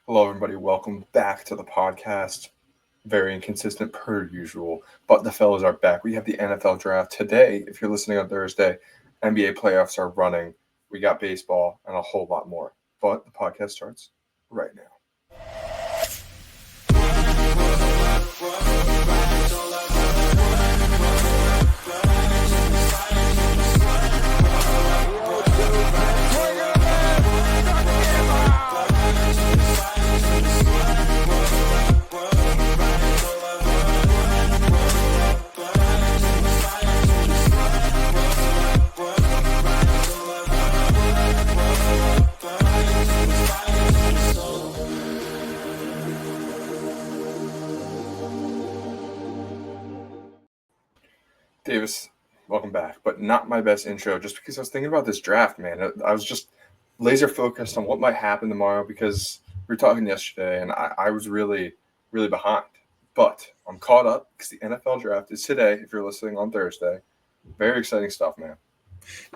Hello, everybody. Welcome back to the podcast. Very inconsistent per usual, but the fellas are back. We have the NFL draft today. If you're listening on Thursday, NBA playoffs are running. We got baseball and a whole lot more. But the podcast starts right now. Davis, welcome back. But not my best intro, just because I was thinking about this draft, man. I was just laser focused on what might happen tomorrow because we were talking yesterday and I was really, really behind. But I'm caught up because the NFL draft is today, if you're listening on Thursday. Very exciting stuff, man.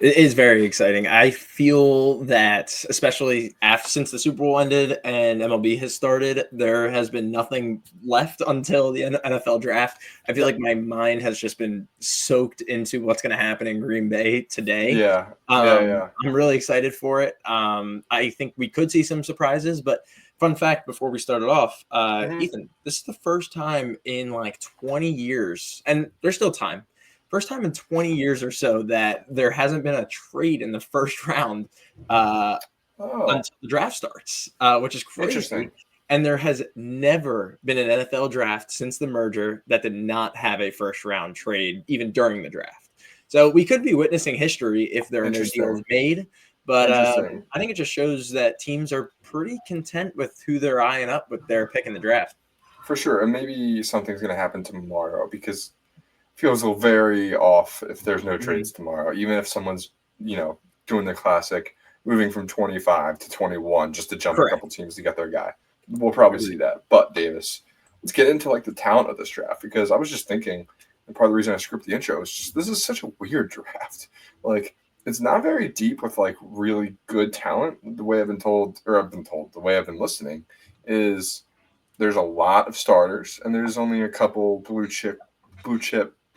It is very exciting. I feel that, especially since the Super Bowl ended and MLB has started, there has been nothing left until the NFL draft. I feel like my mind has just been soaked into what's going to happen in Green Bay today. Yeah. I'm really excited for it. I think we could see some surprises, but fun fact before we started off, Ethan, this is the first time in like 20 years, and there's still time. First time in 20 years or so that there hasn't been a trade in the first round until the draft starts, which is crazy. Interesting. And there has never been an NFL draft since the merger that did not have a first round trade, even during the draft. So we could be witnessing history if there are no deals made. But I think it just shows that teams are pretty content with who they're eyeing up with their pick in the draft. For sure. And maybe something's going to happen tomorrow because feels very off if there's no trades tomorrow, even if someone's, doing the classic moving from 25 to 21 just to jump a couple teams to get their guy. We'll probably see that. But Davis, let's get into like the talent of this draft because I was just thinking, and part of the reason I scripted the intro is just this is such a weird draft. Like it's not very deep with like really good talent. The way I've been told, the way I've been listening is there's a lot of starters and there's only a couple blue chip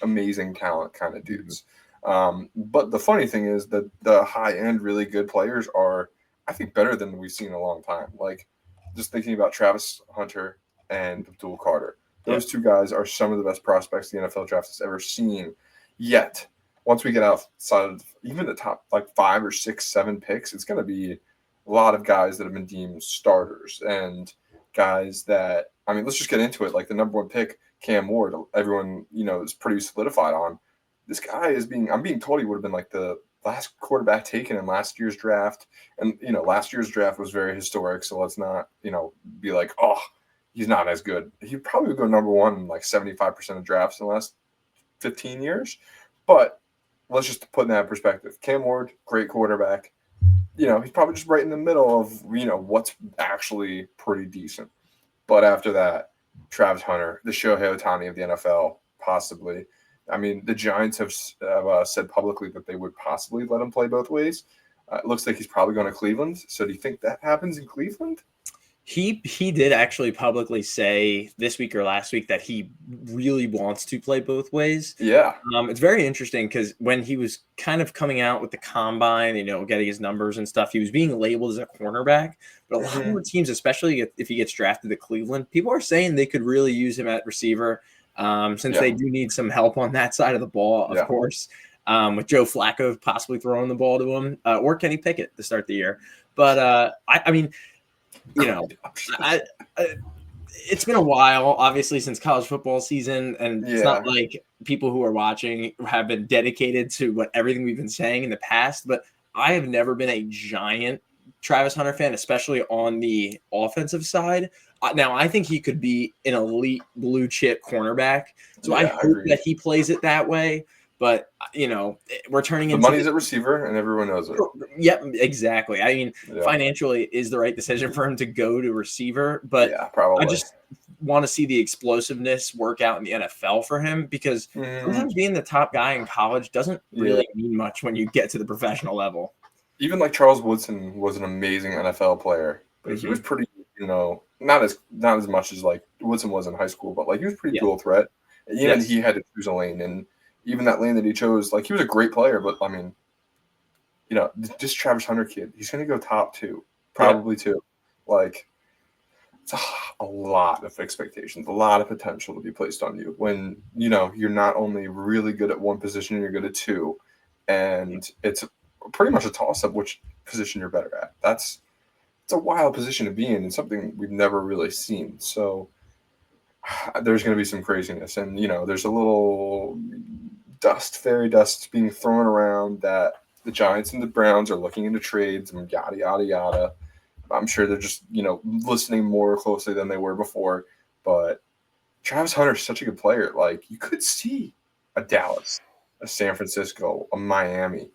amazing talent kind of dudes. But the funny thing is that the high-end really good players are, I think, better than we've seen in a long time. Like, just thinking about Travis Hunter and Abdul Carter. Those two guys are some of the best prospects the NFL draft has ever seen. Yet, once we get outside of even the top, like, 5 or 6, 7 picks, it's going to be a lot of guys that have been deemed starters and guys that, let's just get into it. Like, the number one pick, Cam Ward, everyone, is pretty solidified on. This guy I'm being told he would have been like the last quarterback taken in last year's draft. And, last year's draft was very historic. So let's not, be like, oh, he's not as good. He probably would go number one in like 75% of drafts in the last 15 years. But let's just put in that perspective. Cam Ward, great quarterback. He's probably just right in the middle of, what's actually pretty decent. But after that, Travis Hunter, the Shohei Ohtani of the NFL, possibly. The Giants have said publicly that they would possibly let him play both ways. It looks like he's probably going to Cleveland. So do you think that happens in Cleveland? He did actually publicly say this week or last week that he really wants to play both ways. Yeah. It's very interesting because when he was kind of coming out with the combine, getting his numbers and stuff, he was being labeled as a cornerback. But a lot more teams, especially if he gets drafted to Cleveland, people are saying they could really use him at receiver since they do need some help on that side of the ball, of course, with Joe Flacco possibly throwing the ball to him or Kenny Pickett to start the year. But it's been a while, obviously, since college football season, and it's not like people who are watching have been dedicated to everything we've been saying in the past, but I have never been a giant Travis Hunter fan, especially on the offensive side. Now, I think he could be an elite blue chip cornerback, so I hope that he plays it that way. But, we're turning into – the money's at receiver, and everyone knows it. Yep, exactly. Financially, is the right decision for him to go to receiver. But probably. I just want to see the explosiveness work out in the NFL for him because sometimes being the top guy in college doesn't really mean much when you get to the professional level. Even like Charles Woodson was an amazing NFL player, but he was pretty not as much as like Woodson was in high school, but like he was pretty Yeah. dual threat. And even Yes. he had to choose a lane, and even that lane that he chose, like he was a great player, but I mean, this Travis Hunter kid, he's going to go top 2, probably 2. Like, it's a lot of expectations, a lot of potential to be placed on you when, you're not only really good at one position, you're good at 2. And it's pretty much a toss-up which position you're better at. It's a wild position to be in and something we've never really seen. So there's going to be some craziness. And, there's a little fairy dust being thrown around that the Giants and the Browns are looking into trades and yada, yada, yada. I'm sure they're just, listening more closely than they were before. But Travis Hunter is such a good player. Like, you could see a Dallas, a San Francisco, a Miami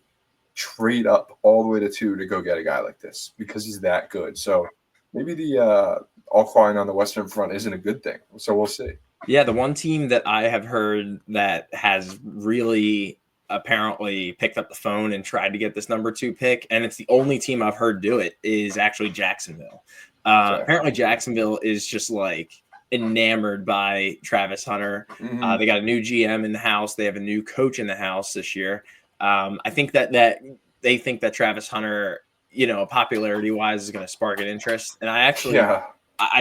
trade up all the way to 2 to go get a guy like this because he's that good. So maybe the all quiet on the Western Front isn't a good thing. So we'll see. Yeah, the one team that I have heard that has really apparently picked up the phone and tried to get this number 2 pick, and it's the only team I've heard do it, is actually Jacksonville. Apparently Jacksonville is just like enamored by Travis Hunter. Mm-hmm. They got a new GM in the house. They have a new coach in the house this year. I think that they think that Travis Hunter, popularity wise, is going to spark an interest. And I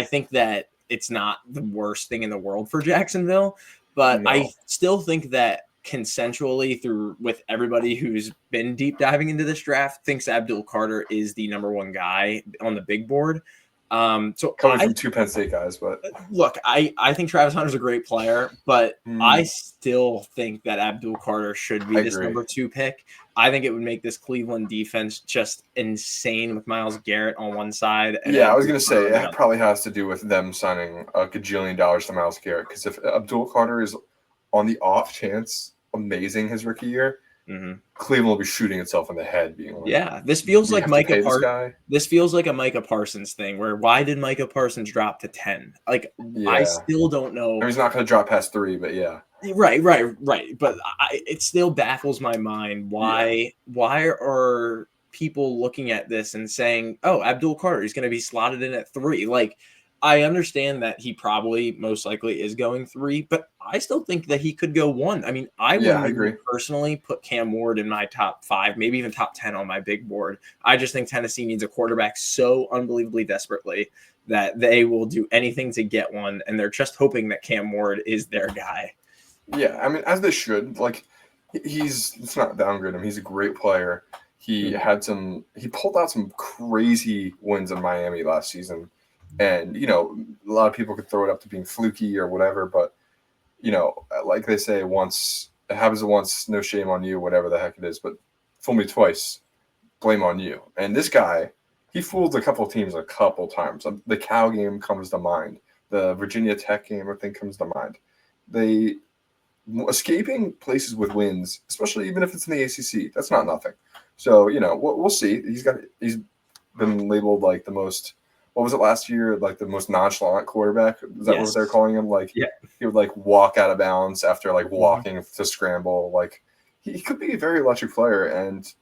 think that it's not the worst thing in the world for Jacksonville, but No. I still think that consensually with everybody who's been deep diving into this draft thinks Abdul Carter is the number 1 guy on the big board. So coming from 2 Penn State guys, but look, I think Travis Hunter's a great player, but I still think that Abdul Carter should be this number 2 pick. I think it would make this Cleveland defense just insane with Myles Garrett on one side. And I was going to say it probably has to do with them signing a gajillion dollars to Myles Garrett, because if Abdul Carter is on the off chance amazing his rookie year, Cleveland will be shooting itself in the head, being like, this feels like Micah Parsons. This feels like a Micah Parsons thing, where why did Micah Parsons drop to 10? Like, I still don't know. I mean, he's not going to drop past 3, but yeah. Right. But it still baffles my mind why are people looking at this and saying, "Oh, Abdul Carter is going to be slotted in at 3." Like, I understand that he probably most likely is going 3, but I still think that he could go 1. I mean, I wouldn't personally put Cam Ward in my top 5, maybe even top 10 on my big board. I just think Tennessee needs a quarterback so unbelievably desperately that they will do anything to get one, and they're just hoping that Cam Ward is their guy. Yeah, I mean, as they should. Like, let's not downgrade him. He's a great player. He pulled out some crazy wins in Miami last season. And, a lot of people could throw it up to being fluky or whatever, but, like they say, once it happens once, no shame on you, whatever the heck it is, but fool me twice, blame on you. And this guy, he fooled a couple of teams a couple times. The Cal game comes to mind. The Virginia Tech game, I think, comes to mind. They escaping places with wins, especially even if it's in the ACC, that's not nothing. So, we'll see. He's been labeled like the most, what was it last year? Like the most nonchalant quarterback. Is that what they're calling him? Like, he would like walk out of bounds after like walking to scramble. Like, he could be a very electric player and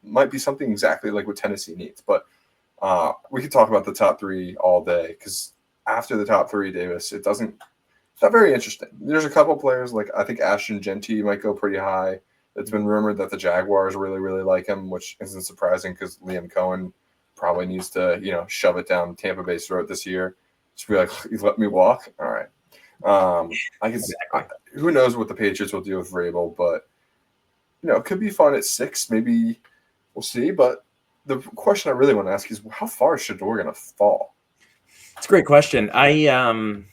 might be something exactly like what Tennessee needs. But we could talk about the top 3 all day, because after the top 3, Davis, it's not very interesting. There's a couple players, like I think Ashton Genty might go pretty high. It's been rumored that the Jaguars really, really like him, which isn't surprising because Liam Cohen probably needs to, shove it down Tampa Bay's throat this year. Just be like, you let me walk? All right. Who knows what the Patriots will do with Vrabel, but, it could be fun at 6. Maybe we'll see. But the question I really want to ask is, how far is Shedeur going to fall? It's a great question. 21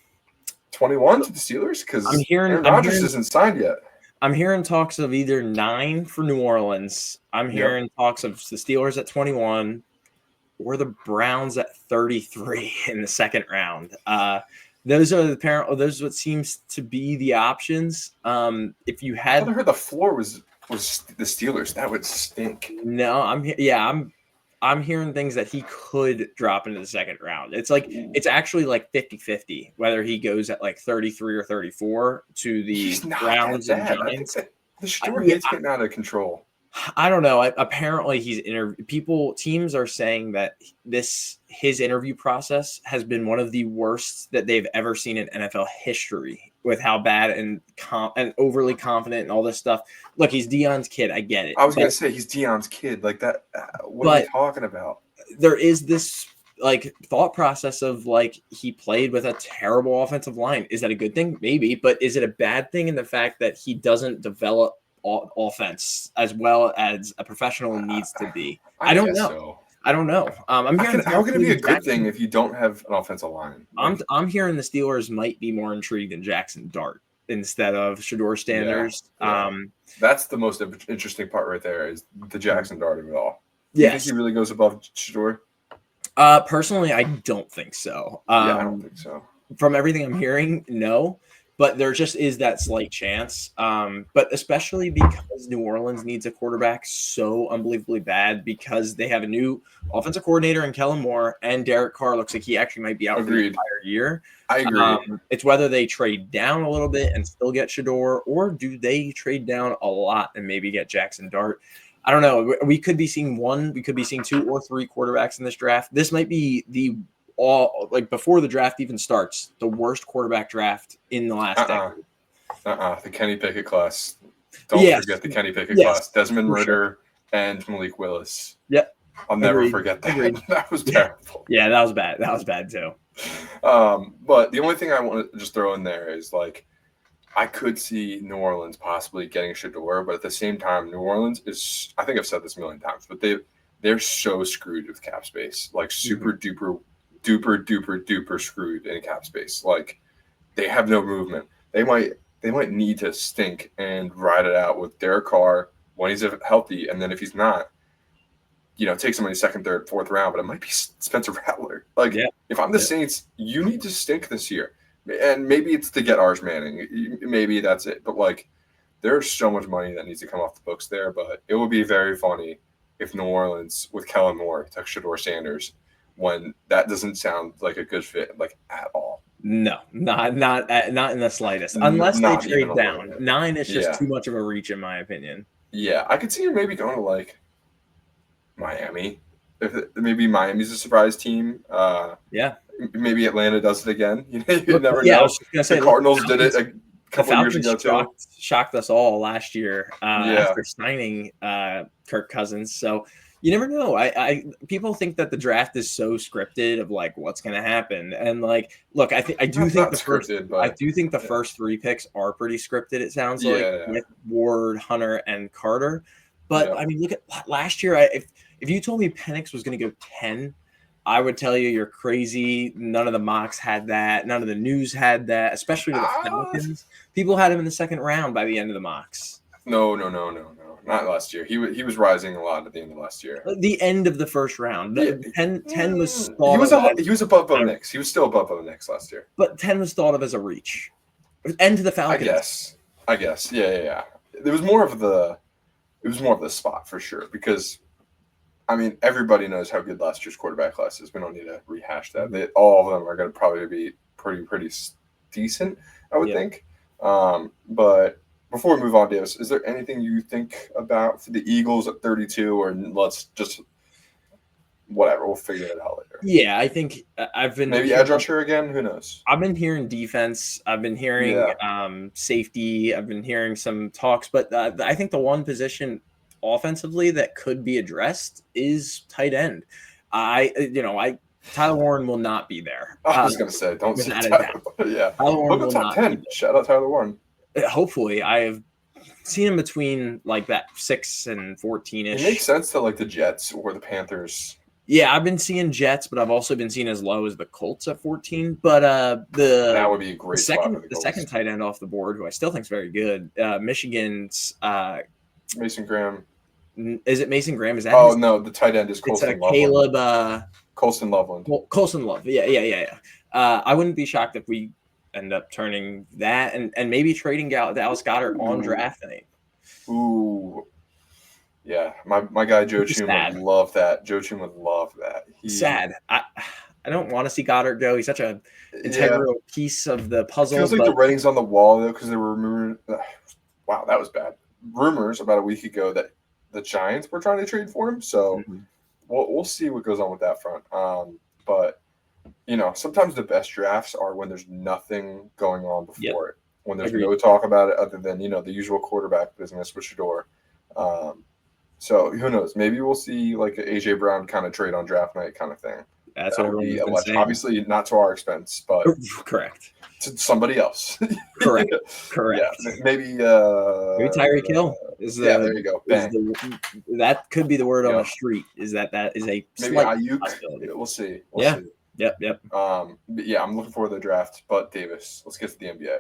to the Steelers? Because Aaron Rodgers isn't signed yet. I'm hearing talks of either 9 for New Orleans. I'm hearing talks of the Steelers at 21 or the Browns at 33 in the second round. Those are what seems to be the options. If you had, I heard the floor was the Steelers, that would stink. No, I'm hearing things that he could drop into the second round. It's actually like 50-50 whether he goes at like 33 or 34 to the Browns and Giants. The Shedeur hit's getting out of control. I don't know. Apparently, teams are saying that his interview process has been one of the worst that they've ever seen in NFL history. With how bad and overly confident and all this stuff. Look, he's Deion's kid. I get it. I was gonna say he's Deion's kid. Like that. What are we talking about? There is this like thought process of like he played with a terrible offensive line. Is that a good thing? Maybe, but is it a bad thing in the fact that he doesn't develop offense as well as a professional needs to be? I don't know. So. I don't know. I'm hearing how can it be a good thing if you don't have an offensive line? Like, I'm hearing the Steelers might be more intrigued in Jackson Dart instead of Shedeur Sanders. Yeah. That's the most interesting part right there is the Jackson Dart of it all. Do you think he really goes above Shedeur? Personally, I don't think so. I don't think so. From everything I'm hearing, no. But there just is that slight chance. But especially because New Orleans needs a quarterback so unbelievably bad because they have a new offensive coordinator in Kellen Moore, and Derek Carr looks like he actually might be out for the entire year. I agree. It's whether they trade down a little bit and still get Shedeur, or do they trade down a lot and maybe get Jackson Dart? I don't know. We could be seeing one. We could be seeing 2 or 3 quarterbacks in this draft. This might be before the draft even starts, the worst quarterback draft in the last decade. The Kenny Pickett class. Don't forget the Kenny Pickett class. Desmond Ridder and Malik Willis. Yep. I'll never forget that. That was terrible. Yeah, that was bad. That was bad too. But the only thing I want to just throw in there is like I could see New Orleans possibly getting Shedeur, but at the same time, New Orleans is, I think I've said this a million times, but they're so screwed with cap space, like super duper screwed in cap space. Like they have no movement. They might need to stink and ride it out with Derek Carr when he's healthy, and then if he's not, take somebody second, third, fourth round, but it might be Spencer Rattler. Like if I'm the Saints, you need to stink this year. And maybe it's to get Arch Manning. Maybe that's it. But, like, there's so much money that needs to come off the books there. But it would be very funny if New Orleans, with Kellen Moore, took Shedeur Sanders when that doesn't sound like a good fit, like, at all. No, not in the slightest. Unless they trade down. 9 is just too much of a reach, in my opinion. Yeah, I could see you maybe going to, like, Miami. Maybe Miami's a surprise team. Maybe Atlanta does it again. You never know. I was gonna say, the Cardinals did it a couple years ago too. Shocked us all last year after signing Kirk Cousins. So you never know. I people think that the draft is so scripted of like what's going to happen, and like, look, I do think the first 3 picks are pretty scripted. It sounds like with Ward, Hunter, and Carter. But I mean, look at last year. If you told me Penix was going to go 10. I would tell you you're crazy. None of the mocks had that. None of the news had that, especially with the Falcons. People had him in the second round by the end of the mocks. No. Not last year. He was rising a lot at the end of last year. The end of the first round. 10 was he was above Bo Nix. He was still above Bo Nix last year. But 10 was thought of as a reach. And to the Falcons. I guess. Yeah. It was more of the spot for sure because I mean, everybody knows how good last year's quarterback class is. We don't need to rehash that. All of them are going to probably be pretty decent, I would think. But before we move on, Davis, is there anything you think about for the Eagles at 32, or let's just whatever? We'll figure it out later. Yeah, I think I've been maybe edge rusher again. Who knows? I've been hearing defense. I've been hearing safety. I've been hearing some talks, but I think the one position offensively that could be addressed is tight end. Tyler Warren will not be there. I was going to say, don't say Tyler. Yeah. Tyler Warren will top 10. Shout out Tyler Warren. Hopefully. I have seen him between like that 6 and 14-ish. It makes sense to like the Jets or the Panthers. Yeah, I've been seeing Jets, but I've also been seeing as low as the Colts at 14. But that would be a great the second tight end off the board, who I still think is very good, Michigan's Mason Graham. Is it Mason Graham? Is that? Oh no, the tight end is Colston Loveland. Caleb. Colston Loveland. Colston Love. Yeah. I wouldn't be shocked if we end up turning that and maybe trading Dallas Goedert on draft night. Ooh. Yeah, my guy Joe Chun would love that. Joe Chun would love that. Sad. I don't want to see Goddard go. He's such an integral piece of the puzzle. Feels like the writing's on the wall though, because there were rumors. Wow, that was bad. Rumors about a week ago that the Giants were trying to trade for him. So we'll see what goes on with that front. But sometimes the best drafts are when there's nothing going on before it, when there's no talk about it other than the usual quarterback business with Shador. So who knows? Maybe we'll see like an AJ Brown kind of trade on draft night kind of thing. That's what everyone's been saying. Obviously, not to our expense, but correct to somebody else. Correct. Yeah, maybe Tyreek Hill is the. Yeah, there you go. That could be the word on the street. Is that is a maybe Ayuk? We'll see. We'll see. Yep. But yeah, I'm looking forward to the draft. But Davis, let's get to the NBA.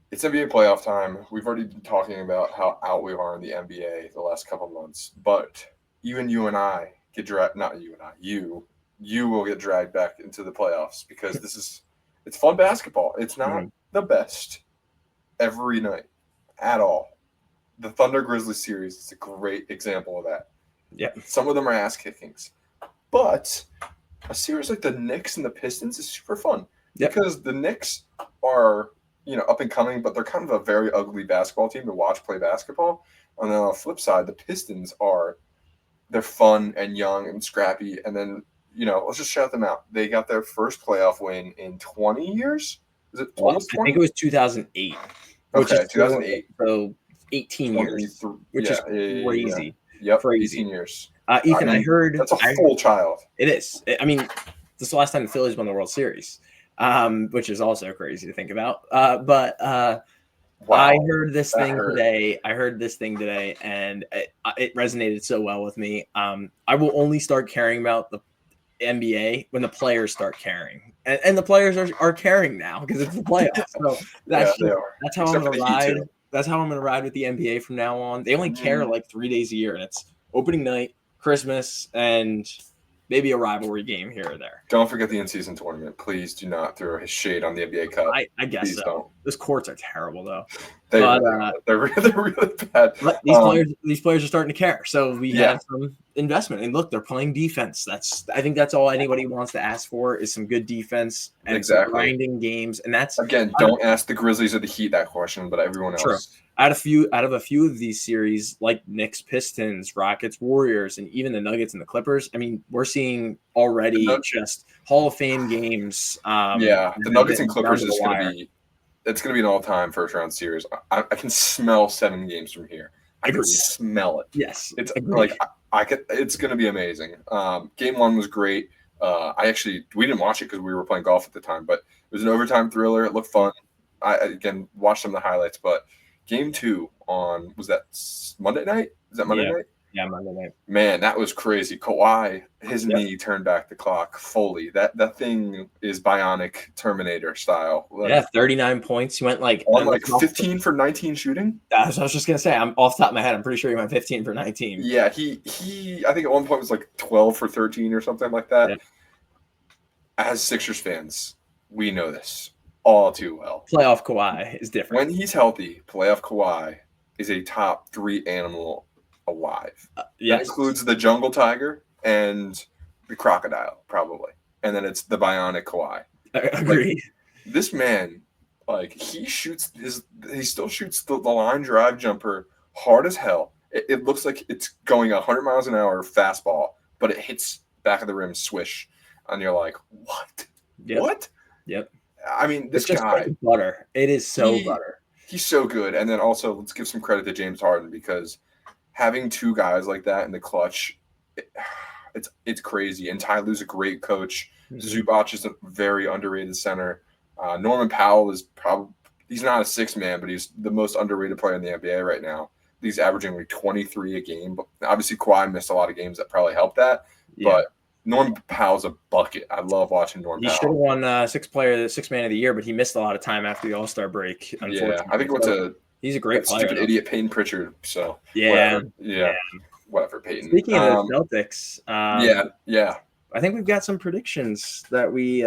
It's NBA playoff time. We've already been talking about how out we are in the NBA the last couple months. But even you and I get dragged. Not you and I. You will get dragged back into the playoffs because it's fun basketball. It's not the best every night at all. The Thunder Grizzlies series is a great example of that. Yeah. Some of them are ass kickings. But a series like the Knicks and the Pistons is super fun. Yep. Because the Knicks are, up and coming, but they're kind of a very ugly basketball team to watch play basketball. And then on the flip side, the Pistons they're fun and young and scrappy. And then, let's just shout them out. They got their first playoff win in 20 years. Is it almost 20? I think it was 2008. Okay, 2008. So 18 years, which is crazy. Yep, crazy. 18 years. Ethan, I heard that's a full child. It is. I mean, this is the last time the Phillies won the World Series, which is also crazy to think about. But wow, I heard this thing today. And it resonated so well with me. I will only start caring about the NBA when the players start caring, and the players are caring now because it's the playoffs. So that's how I'm gonna ride. That's how I'm gonna ride with the NBA from now on. They only care like 3 days a year, and it's opening night, Christmas, and maybe a rivalry game here or there. Don't forget the in-season tournament. Please do not throw his shade on the NBA Cup. I guess Please so. Don't. Those courts are terrible, though. They're really bad. But these players are starting to care. So we have some investment. And look, they're playing defense. I think that's all anybody wants to ask for is some good defense and some grinding games. And that's don't ask the Grizzlies or the Heat that question, but everyone else. True. Out of a few of these series, like Knicks, Pistons, Rockets, Warriors, and even the Nuggets and the Clippers, I mean, we're seeing already just Hall of Fame games. The Nuggets and Clippers is going to be – it's going to be an all-time first-round series. I can smell 7 games from here. I can smell it. Yes. It's it's going to be amazing. Game 1 was great. We didn't watch it because we were playing golf at the time, but it was an overtime thriller. It looked fun. I, again, watched some of the highlights, but – Game 2 was that Monday night? Is that Monday night? Yeah, Monday night. Man, that was crazy. Kawhi, his knee turned back the clock fully. That thing is bionic Terminator style. 39 points. He went on 15 for 19 shooting. I was just gonna say, I'm off the top of my head. I'm pretty sure he went 15 for 19. Yeah, he I think at one point was 12 for 13 or something like that. Yeah. As Sixers fans, we know this all too well. Playoff Kawhi is different. When he's healthy, playoff Kawhi is a top 3 animal alive. That includes the jungle tiger and the crocodile, probably. And then it's the bionic Kawhi. I agree. This man, he still shoots the line drive jumper hard as hell. It looks like it's going 100 miles an hour fastball, but it hits back of the rim swish. And you're like, what? Yep. What? Yep. I mean, this guy. Like butter. It is so butter. He's so good. And then also, let's give some credit to James Harden because having 2 guys like that in the clutch, it's crazy. And Ty Lue's a great coach. Zubac is a very underrated center. Norman Powell is he's not a 6-man, but he's the most underrated player in the NBA right now. He's averaging 23 a game. But obviously, Kawhi missed a lot of games that probably helped that. Yeah. But Norman Powell's a bucket. I love watching Norman Powell. He should have won 6-man of the year, but he missed a lot of time after the All-Star break, unfortunately. Yeah, I think he's a great player. Stupid idiot Peyton Pritchard. So whatever, Peyton. Speaking of the Celtics, I think we've got some predictions that we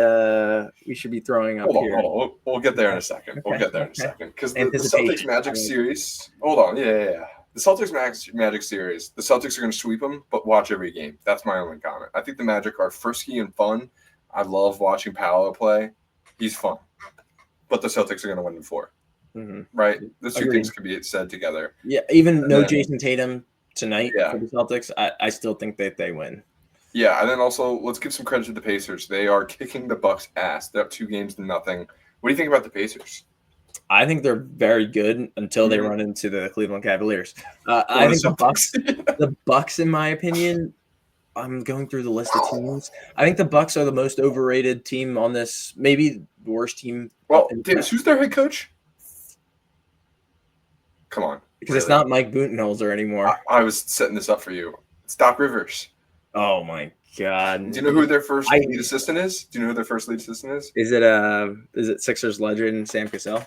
should be throwing up here. Hold on. We'll get there in a second. We'll get there in a second because the Celtics Magic series. Hold on, The Celtics Magic series, the Celtics are going to sweep them, but watch every game. That's my only comment. I think the Magic are frisky and fun. I love watching Paolo play. He's fun. But the Celtics are going to win in 4. Mm-hmm. Right? Those 2 things can be said together. Yeah, even Jason Tatum tonight for the Celtics, I still think that they win. Yeah, and then also let's give some credit to the Pacers. They are kicking the Bucks' ass. They're up 2-0. What do you think about the Pacers? I think they're very good until they run into the Cleveland Cavaliers. I think the Bucks, in my opinion, I'm going through the list of teams. I think the Bucks are the most overrated team on this, maybe the worst team. Well, Davis, who's their head coach? Come on. Because it's not Mike Budenholzer anymore. I was setting this up for you. It's Doc Rivers. Oh, my God. Do you know who their first lead assistant is? Is it Sixers legend Sam Cassell?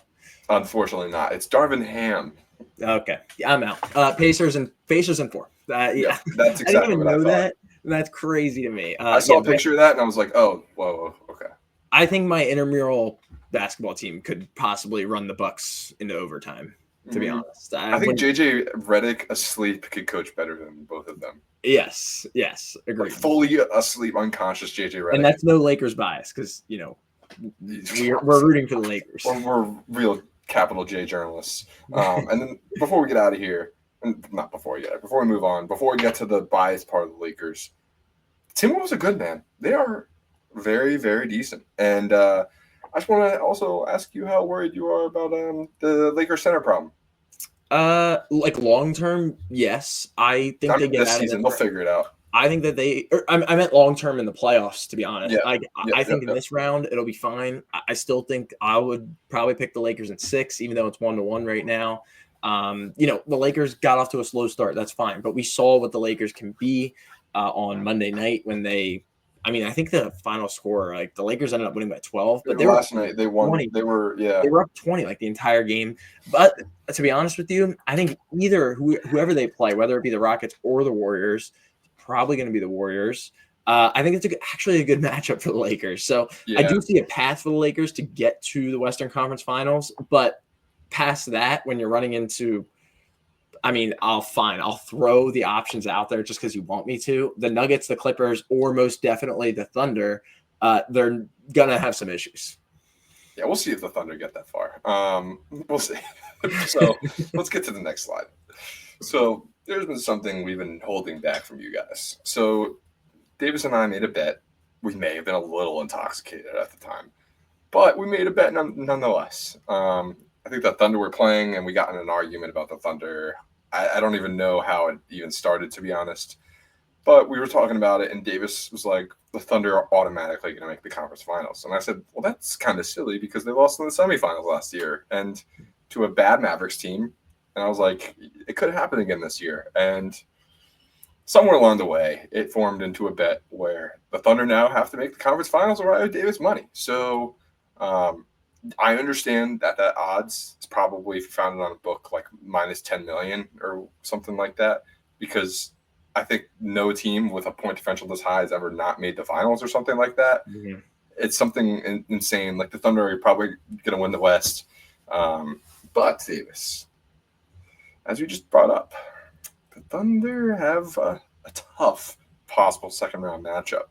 Unfortunately not. It's Darvin Ham. Okay. Yeah, I'm out. Pacers and 4. Yeah, that's exactly I didn't even what know I thought. that. That's crazy to me. I saw a picture of that and I was like, oh, whoa, okay. I think my intramural basketball team could possibly run the Bucks into overtime, to be honest. I think JJ Redick asleep could coach better than both of them. Yes, agreed. Like fully asleep, unconscious JJ Redick. And that's no Lakers bias because, we're rooting for the Lakers. We're real capital J journalists. And then before we get out of here, before we move on, before we get to the bias part of the Lakers, Timberwolves are good, man. They are very, very decent. And I just want to also ask you how worried you are about the Lakers center problem. Like long term, yes. I think they get this out season. of They'll figure it out. I think that I meant long term in the playoffs, to be honest. Yeah. I think in this round it'll be fine. I still think I would probably pick the Lakers in 6, even though it's 1-1 right now. The Lakers got off to a slow start. That's fine. But we saw what the Lakers can be on Monday night when I think the final score, like the Lakers ended up winning by 12, but last night they won. 20. They were up 20 like the entire game. But to be honest with you, I think either whoever they play, whether it be the Rockets or the Warriors, probably going to be the Warriors. I think it's actually a good matchup for the Lakers. So I do see a path for the Lakers to get to the Western Conference Finals, but past that, when you're running into, I'll throw the options out there just because you want me to. The Nuggets, the Clippers, or most definitely the Thunder, they're gonna have some issues. Yeah, we'll see if the Thunder get that far. We'll see. So let's get to the next slide. So there's been something we've been holding back from you guys. So Davis and I made a bet. We may have been a little intoxicated at the time, but we made a bet nonetheless. I think the Thunder were playing, and we got in an argument about the Thunder. I don't even know how it even started, to be honest. But we were talking about it, and Davis was like, the Thunder are automatically going to make the conference finals. And I said, well, that's kind of silly because they lost in the semifinals last year and to a bad Mavericks team. And I was like, it could happen again this year. And somewhere along the way, it formed into a bet where the Thunder now have to make the conference finals or I owe Davis money. So I understand that odds is probably, if you found it on a book, like minus 10 million or something like that, because I think no team with a point differential this high has ever not made the finals or something like that. Mm-hmm. It's something insane. Like the Thunder are probably going to win the West. But Davis, as you just brought up, the Thunder have a tough possible second round matchup.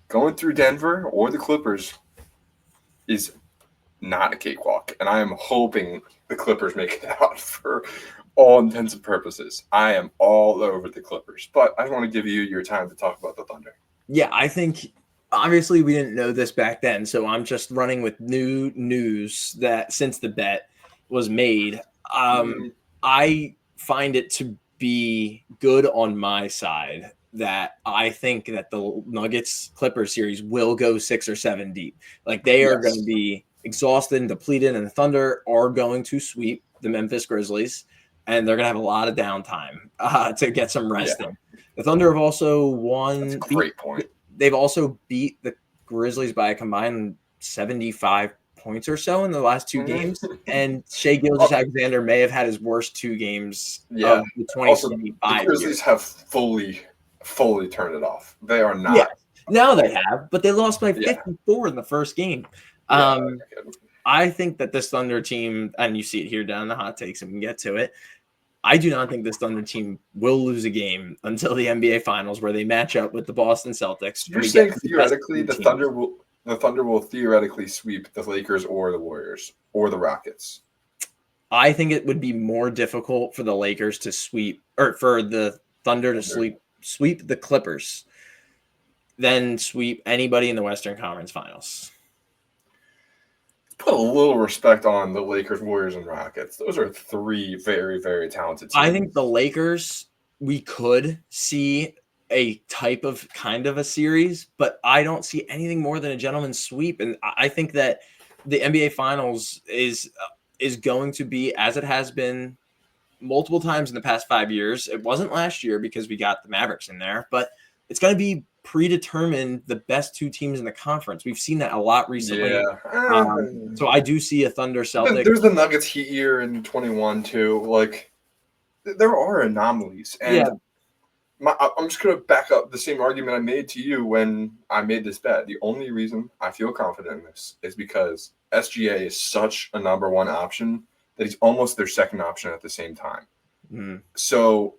Going through Denver or the Clippers is not a cakewalk, and I am hoping the Clippers make it out for all intents and purposes. I am all over the Clippers, but I want to give you your time to talk about the Thunder. Yeah, I think obviously we didn't know this back then, so I'm just running with new news that since the bet was made. I find it to be good on my side that I think that the Nuggets Clippers series will go 6 or 7 deep. Like they are going to be exhausted and depleted, and the Thunder are going to sweep the Memphis Grizzlies, and they're going to have a lot of downtime to get some rest in. The Thunder have also won. That's a great point. They've also beat the Grizzlies by a combined 75 points or so in the last 2 games, and Shai Gilgeous-Alexander may have had his worst 2 games of the 2025 The Grizzlies have fully turned it off. They are not. Yeah, now they have, but they lost by 54 in the first game. I think that this Thunder team, and you see it here down in the hot takes, and we can get to it. I do not think this Thunder team will lose a game until the NBA Finals, where they match up with the Boston Celtics. You're saying theoretically the Thunder will theoretically sweep the Lakers or the Warriors or the Rockets. I think it would be more difficult for the Lakers to sweep, or for the Thunder to sweep the Clippers, then sweep anybody in the Western Conference Finals. Put a little respect on the Lakers, Warriors, and Rockets. Those are three very, very talented teams. I think the Lakers, we could see a type of kind of a series, but I don't see anything more than a gentleman's sweep. And I think that the NBA Finals is going to be, as it has been multiple times in the past 5 years. It wasn't last year because we got the Mavericks in there, but it's going to be predetermined the best two teams in the conference. We've seen that a lot recently. Yeah. So I do see a Thunder Celtics. There's the Nuggets Heat year in 21 too. Like there are anomalies, and I'm just going to back up the same argument I made to you when I made this bet. The only reason I feel confident in this is because SGA is such a number one option that he's almost their second option at the same time. Mm. So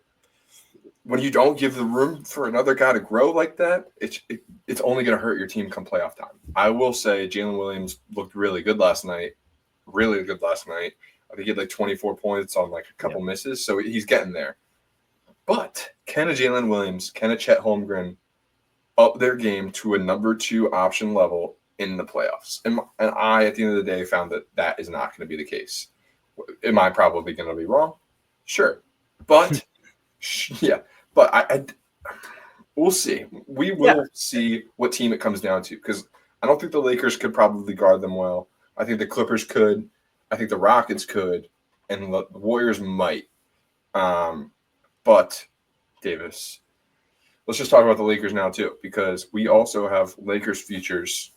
when you don't give the room for another guy to grow like that, it's only going to hurt your team come playoff time. I will say Jalen Williams looked really good last night. Really good last night. I think he had like 24 points on like a couple misses, so he's getting there. But can a Jalen Williams, can a Chet Holmgren up their game to a number two option level in the playoffs? And I, at the end of the day, found that is not going to be the case. Am I probably going to be wrong? Sure. But, yeah. But I we'll see. We will see what team it comes down to, because I don't think the Lakers could probably guard them well. I think the Clippers could. I think the Rockets could. And the Warriors might. But, Davis, let's just talk about the Lakers now, too, because we also have Lakers futures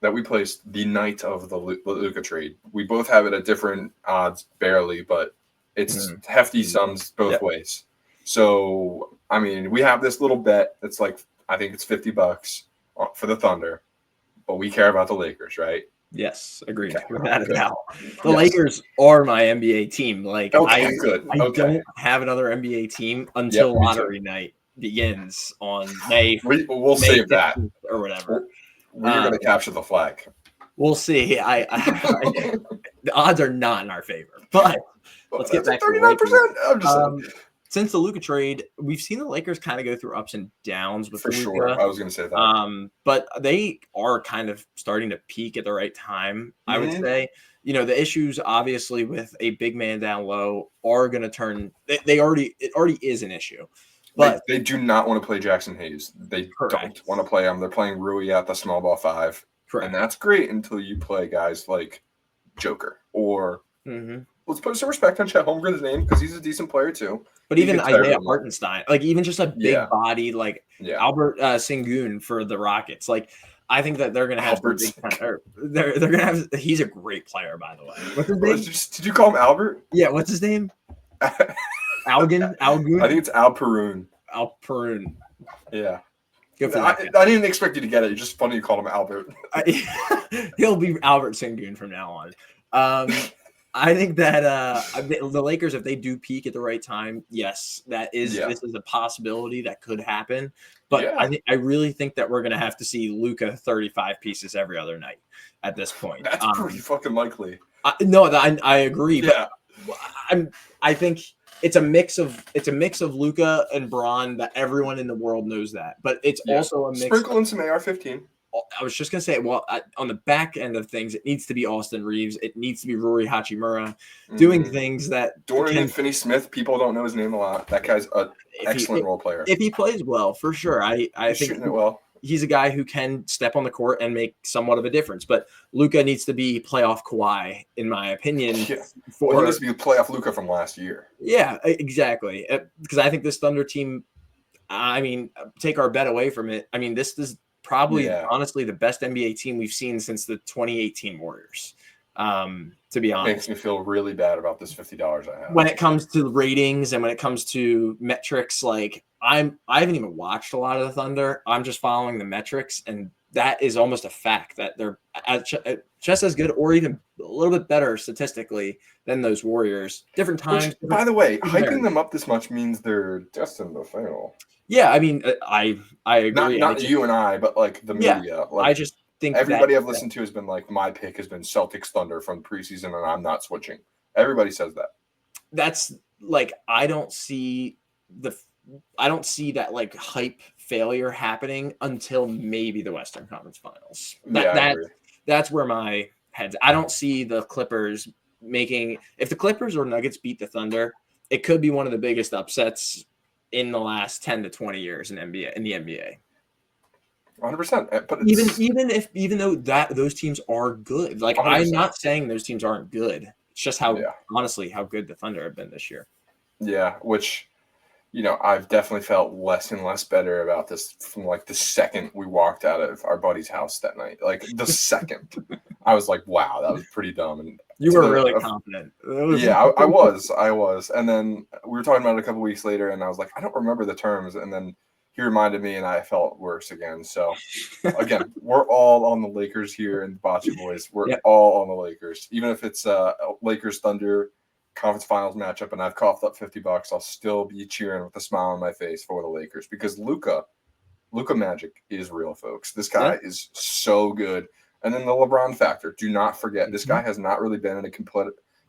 that we placed the night of the Luka trade. We both have it at different odds, barely, but it's hefty sums both ways. So, I mean, we have this little bet that's like, I think it's $50 for the Thunder, but we care about the Lakers, right? Yes, agreed. Without a doubt. The Lakers are my NBA team. Like, I don't have another NBA team until lottery night begins on May. We'll save that or whatever. We're going to capture the flag. We'll see. The odds are not in our favor, but let's get back to 39%. I'm just saying. Since the Luka trade, we've seen the Lakers kind of go through ups and downs with For Luka. sure. I was going to say that. But they are kind of starting to peak at the right time, I would say. You know, the issues obviously with a big man down low are going to turn it already is an issue. But they do not want to play Jackson Hayes. They don't want to play him. They're playing Rui at the small ball 5. Correct. And that's great until you play guys like Joker or let's put some respect on Chet Holmgren's name because he's a decent player too. But even Isaiah Hartenstein, like even just a big body like Albert Sengun for the Rockets, like I think that they're going to have they're going to have. He's a great player, by the way. What's his name? Did you call him Albert? Yeah. What's his name? Algun? I think it's Alperoon. Alperoon. Yeah. I didn't expect you to get it. It's just funny you called him Albert. He'll be Albert Sengun from now on. I think that the Lakers, if they do peak at the right time, yes, this is a possibility that could happen. But I really think that we're going to have to see Luka 35 pieces every other night at this point. That's pretty fucking likely. I agree. Yeah. But I think it's a mix of Luka and Bron that everyone in the world knows that. But it's also a mix. Sprinkle in some AR-15. I was just going to say, on the back end of things, it needs to be Austin Reeves. It needs to be Rui Hachimura doing things that Dorian Finney-Smith, people don't know his name a lot. That guy's an excellent role player. If he plays well, for sure. I think shooting it well. He's a guy who can step on the court and make somewhat of a difference. But Luka needs to be playoff Kawhi, in my opinion. Yeah. He needs to be playoff Luka from last year. Yeah, exactly. Because I think this Thunder team, take our bet away from it. I mean, this is probably honestly the best NBA team we've seen since the 2018 Warriors. To be honest, it makes me feel really bad about this $50 I have. When it comes to ratings and when it comes to metrics, like I haven't even watched a lot of the Thunder. I'm just following the metrics, and that is almost a fact that they're just as good or even a little bit better statistically than those Warriors. Different times. By the way, hyping them up this much means they're destined to fail. Yeah, I mean, I agree. Not you and I, but like the media. Like, I just think everybody I've listened to has been like, my pick has been Celtics Thunder from preseason, and I'm not switching. Everybody says that. That's like, I don't see I don't see that like hype failure happening until maybe the Western Conference Finals. I agree. That's where my head's. I don't see the Clippers making. If the Clippers or Nuggets beat the Thunder, it could be one of the biggest upsets in the last 10 to 20 years in the NBA. 100%. But even though those teams are good, like 100%. I'm not saying those teams aren't good. It's just honestly how good the Thunder have been this year. Yeah, which, I've definitely felt less and less better about this from like the second we walked out of our buddy's house that night. Like the second, I was like, "Wow, that was pretty dumb." And you were really confident. I was. And then we were talking about it a couple weeks later, and I was like, "I don't remember the terms." And then he reminded me, and I felt worse again. So, again, we're all on the Lakers here in Bachi Boys. We're all on the Lakers, even if it's Lakers Thunder conference finals matchup and I've coughed up $50, I'll still be cheering with a smile on my face for the Lakers because Luka magic is real, folks. This guy is so good. And then the LeBron factor. Do not forget, this guy has not really been in a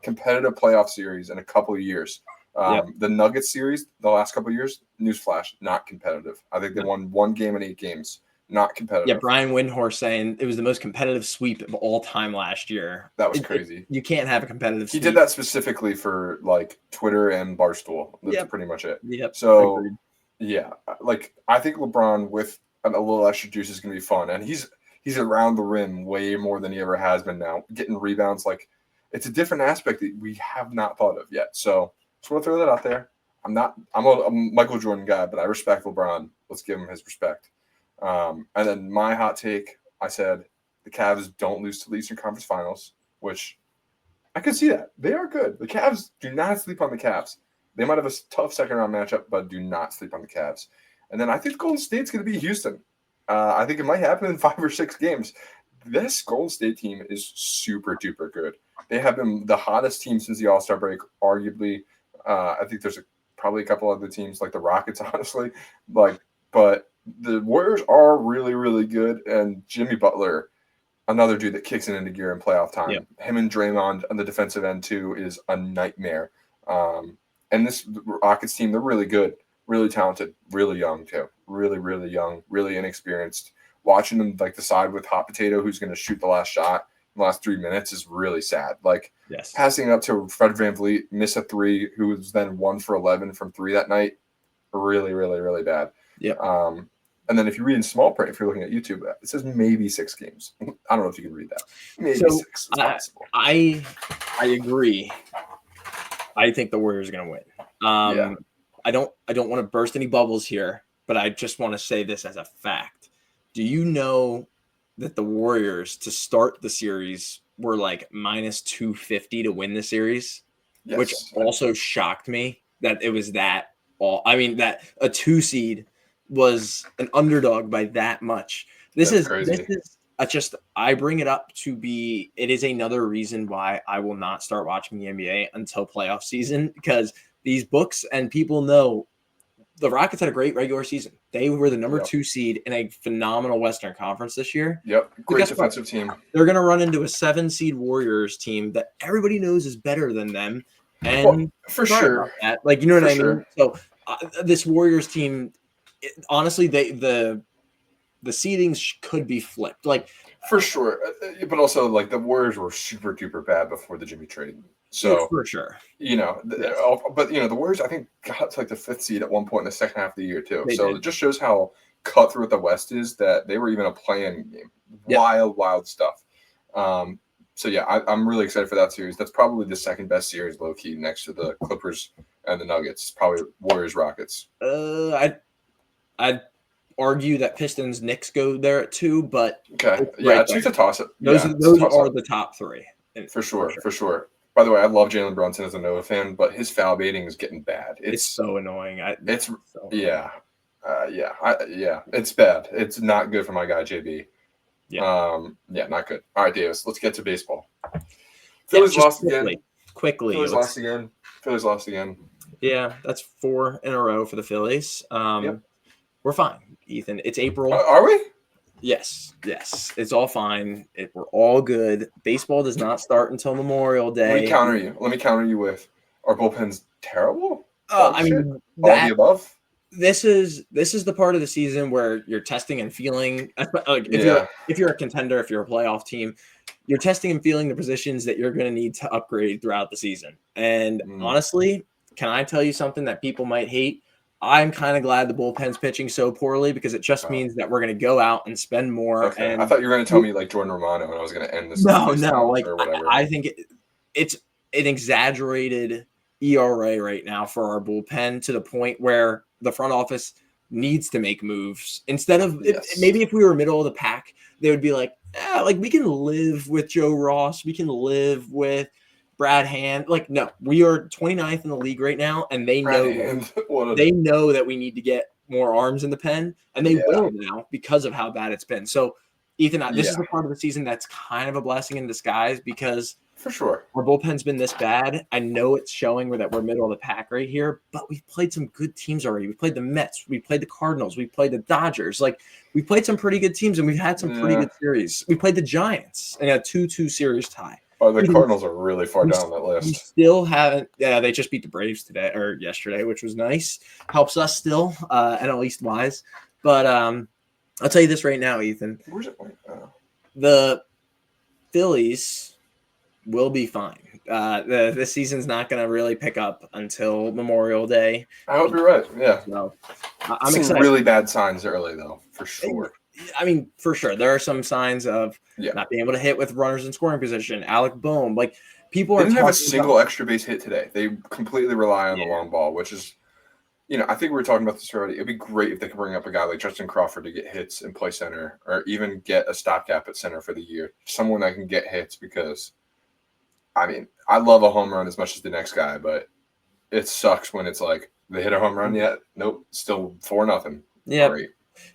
competitive playoff series in a couple of years. The Nuggets series, the last couple of years, newsflash, not competitive. I think they won 1 game in 8 games. Not competitive. Yeah, Brian Windhorst saying it was the most competitive sweep of all time last year. That was crazy. You can't have a competitive sweep. He did that specifically for like Twitter and Barstool. That's pretty much it. Yep. So, like I think LeBron with a little extra juice is going to be fun. And he's around the rim way more than he ever has been now. Getting rebounds, like it's a different aspect that we have not thought of yet. So, just want to throw that out there. I'm a Michael Jordan guy, but I respect LeBron. Let's give him his respect. And then my hot take, I said the Cavs don't lose to the Eastern Conference Finals, which I could see that. They are good. The Cavs, do not sleep on the Cavs. They might have a tough second-round matchup, but do not sleep on the Cavs. And then I think Golden State's going to be Houston. I think it might happen in 5 or 6 games. This Golden State team is super-duper good. They have been the hottest team since the All-Star break, arguably. I think there's probably a couple other teams like the Rockets, honestly. But the Warriors are really, really good, and Jimmy Butler, another dude that kicks it into gear in playoff time. Yep. Him and Draymond on the defensive end, too, is a nightmare. And this Rockets team, they're really good, really talented, really young, too. Really, really young, really inexperienced. Watching them, decide with Hot Potato who's going to shoot the last shot in the last 3 minutes is really sad. Passing up to Fred VanVleet, miss a 3, who was then 1 for 11 from 3 that night, really, really, really bad. Yeah. And then if you read in small print, if you're looking at YouTube, it says maybe 6 games. I don't know if you can read that. Maybe 6. It's possible. I agree. I think the Warriors are going to win. I don't want to burst any bubbles here, but I just want to say this as a fact. Do you know that the Warriors to start the series were minus 250 to win the series? Yes. Which also shocked me that it was that all. I mean, that a 2 seed was an underdog by that much. This is just, I bring it up to be, it is another reason why I will not start watching the NBA until playoff season, because these books and people know the Rockets had a great regular season. They were the number 2 seed in a phenomenal Western Conference this year. Yep. Great defensive team. They're going to run into a 7 seed Warriors team that everybody knows is better than them. And for sure. You know what I mean? So this Warriors team, honestly, the seedings could be flipped. For sure. But also, the Warriors were super duper bad before the Jimmy trade. So for sure, but the Warriors, I think, got to the 5th seed at one point in the second half of the year too. It just shows how cutthroat the West is, that they were even a play-in game. Wild stuff. I'm really excited for that series. That's probably the second best series, low key, next to the Clippers and the Nuggets. Probably Warriors Rockets. I'd argue that Pistons Knicks go there at 2, but it's a toss up. Those are the top 3 for sure. By the way, I love Jalen Brunson as a Noah fan, but his foul baiting is getting bad. It's so annoying. It's bad. It's not good for my guy JB. Not good. All right, Davis, let's get to baseball. Phillies lost again. Quickly. Phillies lost again. Yeah, that's 4 in a row for the Phillies. We're fine, Ethan. It's April. Are we? Yes. It's all fine. We're all good. Baseball does not start until Memorial Day. Let me counter you with, our bullpen's terrible? I mean, all the above? this is the part of the season where you're testing and feeling, like if you're a contender, if you're a playoff team, you're testing and feeling the positions that you're going to need to upgrade throughout the season. And honestly, can I tell you something that people might hate? I'm kind of glad the bullpen's pitching so poorly because it just means that we're going to go out and spend more. Okay. And I thought you were going to tell me like Jordan Romano, and I was going to end this. No, like or whatever. I think it's an exaggerated ERA right now for our bullpen to the point where the front office needs to make moves instead of maybe if we were middle of the pack, they would be like, like we can live with Joe Ross, we can live with Brad Hand. Like, no, we are 29th in the league right now, and they know that we need to get more arms in the pen, and they will now because of how bad it's been. So, Ethan, this is the part of the season that's kind of a blessing in disguise because for sure our bullpen's been this bad. I know it's showing that we're middle of the pack right here, but we've played some good teams already. We played the Mets, we played the Cardinals, we played the Dodgers. Like, we played some pretty good teams, and we've had some pretty good series. We played the Giants in a 2-2 series tie. Oh, the Cardinals are really far down that list. We still haven't. Yeah, they just beat the Braves today or yesterday, which was nice. Helps us still, NL East wise. But I'll tell you this right now, Ethan. Where's it? The Phillies will be fine. This season's not going to really pick up until Memorial Day. I hope you're right. Yeah. So, I'm excited. Really bad signs early, though, for sure. I mean, for sure. There are some signs of not being able to hit with runners in scoring position. Alec Boehm. Like, people didn't have a single extra base hit today. They completely rely on the long ball, which is, I think we were talking about this already. It'd be great if they could bring up a guy like Justin Crawford to get hits and play center, or even get a stopgap at center for the year. Someone that can get hits because, I love a home run as much as the next guy, but it sucks when it's like they hit a home run yet. Nope, still 4-0. Yeah. Great.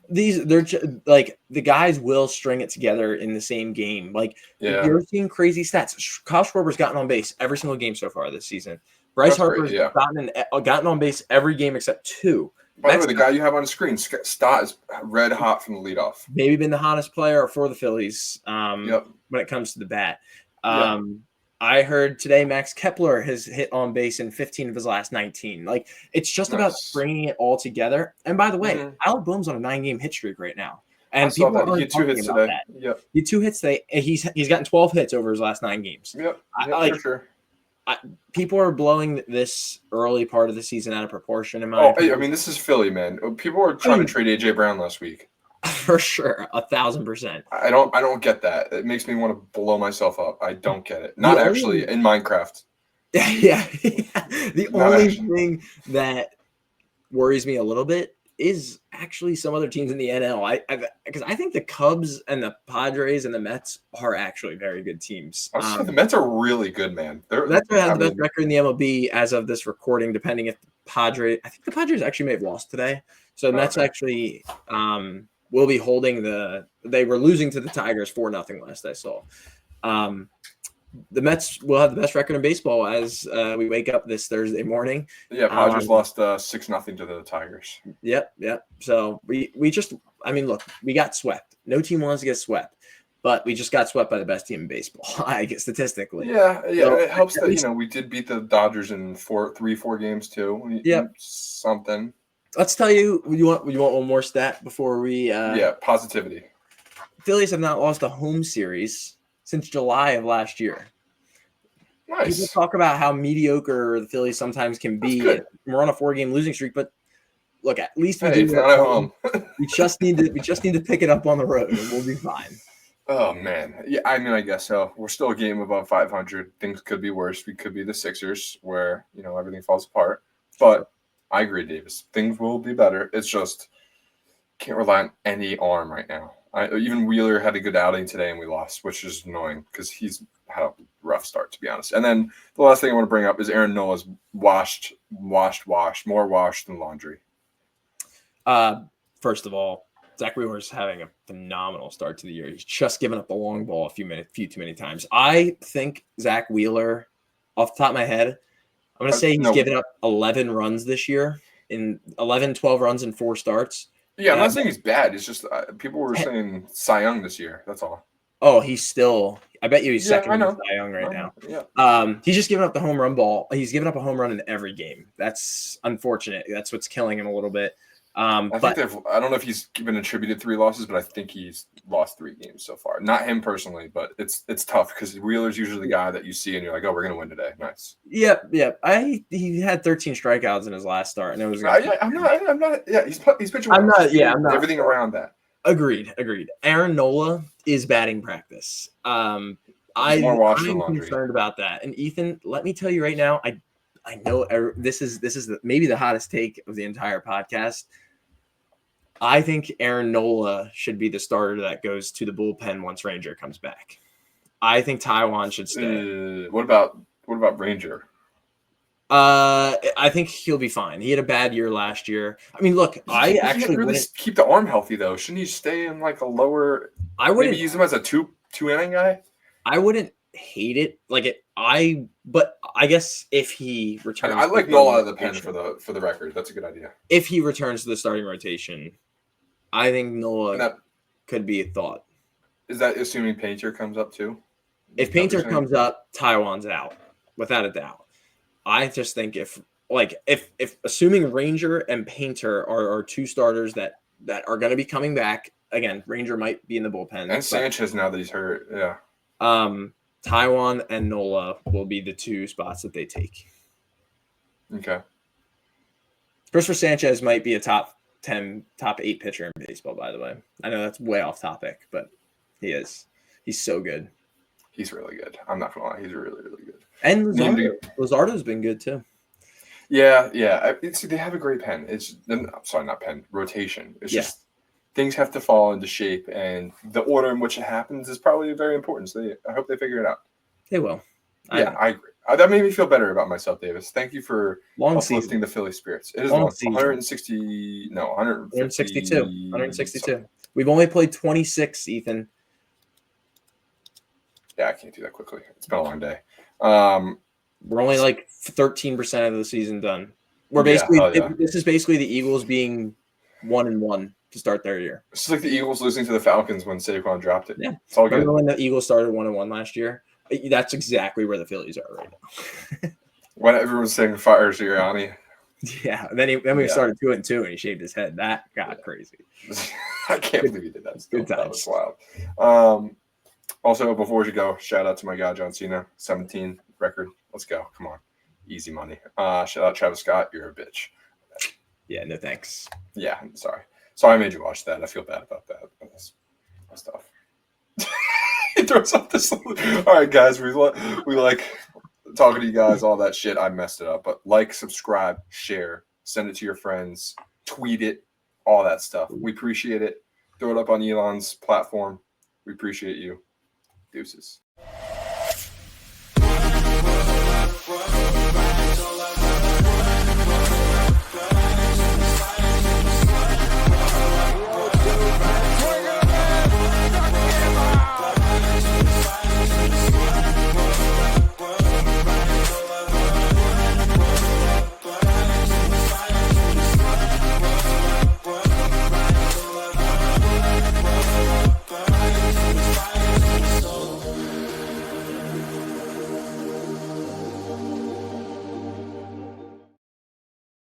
They're like the guys will string it together in the same game. Like you're seeing crazy stats. Kyle Schwarber's gotten on base every single game so far this season. Bryce Harper's gotten on base every game except 2. By the way, the guy you have on the screen, Stott, is red hot from the leadoff. Maybe been the hottest player for the Phillies when it comes to the bat. I heard today Max Kepler has hit on base in 15 of his last 19. Like, it's just about bringing it all together. And by the way, Alec Boehm's on a 9-game hit streak right now. And people are he had 2 hits today. Yep. He had 2 hits today. He's gotten 12 hits over his last 9 games. Yep. For sure. People are blowing this early part of the season out of proportion. In my opinion. This is Philly, man. People were trying to trade AJ Brown last week. For sure, 1,000%. I don't get that. It makes me want to blow myself up. I don't get it. Not actually in Minecraft. Yeah. The only thing that worries me a little bit is actually some other teams in the NL. Because I think the Cubs and the Padres and the Mets are actually very good teams. The Mets are really good, man. The Mets have the best record in the MLB as of this recording, depending if the Padres. I think the Padres actually may have lost today. So the Mets actually will be holding they were losing to the Tigers 4-0 last I saw. The Mets will have the best record in baseball as we wake up this Thursday morning. Yeah, Padres lost 6-0 to the Tigers. Yep. So we just, look, we got swept. No team wants to get swept, but we just got swept by the best team in baseball, I guess, statistically. Yeah. So, it helps that, we did beat the Dodgers in 4 games too. Yeah. Something. Let's tell you want one more stat before we positivity. Phillies have not lost a home series since July of last year. Nice. People talk about how mediocre the Phillies sometimes can be. We're on a 4-game losing streak, but look, at least it's not at home. we just need to pick it up on the road, and we'll be fine. Oh man, yeah. I guess so. We're still a game above 500. Things could be worse. We could be the Sixers, where everything falls apart. But I agree, Davis. Things will be better. It's just can't rely on any arm right now. Even Wheeler had a good outing today, and we lost, which is annoying because he's had a rough start, to be honest. And then the last thing I want to bring up is Aaron Nola's washed, more washed than laundry. First of all, Zach Wheeler's having a phenomenal start to the year. He's just given up the long ball a few too many times. I think Zach Wheeler, off the top of my head, I'm going to say he's given up 11 runs this year, 12 runs in 4 starts. Yeah, I'm not saying he's bad. It's just people were saying Cy Young this year. That's all. Oh, he's still. I bet you he's Yeah, second I in the know. Cy Young right now. Yeah. He's just giving up the home run ball. He's giving up a home run in every game. That's unfortunate. That's what's killing him a little bit. I But don't know if he's been attributed 3 losses, but I think he's lost 3 games so far. Not him personally, but it's tough because Wheeler's usually the guy that you see and you're like, oh, we're gonna win today. Nice. Yep. He had 13 strikeouts in his last start, and it was. I'm not. Yeah, he's pitching. I'm well. not. Yeah, I'm not. Everything around that. Agreed. Aaron Nola is batting practice. I'm concerned about that. And Ethan, let me tell you right now, I know this is maybe the hottest take of the entire podcast. I think Aaron Nola should be the starter that goes to the bullpen once Ranger comes back. I think Taiwan should stay. What about Ranger? I think he'll be fine. He had a bad year last year. I mean, look, I actually really wouldn't keep the arm healthy though. Shouldn't he stay in like a lower? I wouldn't maybe use him as a two inning guy. I wouldn't hate it. But I guess if he returns, I like Nola out of the pen for the record. That's a good idea. If he returns to the starting rotation, I think Nola could be a thought. Is that assuming Painter comes up too? If Painter comes up, Taiwan's out without a doubt. I just think if assuming Ranger and Painter are 2 starters that are going to be coming back again, Ranger might be in the bullpen and Sanchez now that he's hurt. Yeah. Taiwan and Nola will be the 2 spots that they take. Okay. Christopher Sanchez might be a top 10, top 8 pitcher in baseball, by the way. I know that's way off topic, but he is. He's so good. He's really good. I'm not going to lie. He's really, really good. And Luzardo's been good, too. Yeah. See, they have a great pen. Not pen, rotation. It's just things have to fall into shape, and the order in which it happens is probably very important. So I hope they figure it out. They will. I agree. That made me feel better about myself, Davis. Thank you for uplifting the Philly spirits. It is long 162. 162. We've only played 26, Ethan. Yeah, I can't do that quickly. It's been a long day. We're only like 13% of the season done. This is basically the Eagles being 1-1 to start their year. It's like the Eagles losing to the Falcons when Saquon dropped it. Yeah, it's all good. Remember when the Eagles started 1-1 last year? That's exactly where the Phillies are right now. When everyone's saying fire Sirianni. Yeah, then we started 2-2 and he shaved his head. That got crazy. I can't believe he did that. Good times. That was wild. Also, before we go, shout out to my guy John Cena, 17 record. Let's go. Come on. Easy money. Shout out Travis Scott. You're a bitch. Yeah, no thanks. Yeah, sorry. Sorry I made you watch that. I feel bad about that. That's tough. He throws off this. All right, guys. We like talking to you guys, all that shit. I messed it up. But subscribe, share, send it to your friends, tweet it, all that stuff. We appreciate it. Throw it up on Elon's platform. We appreciate you. Deuces.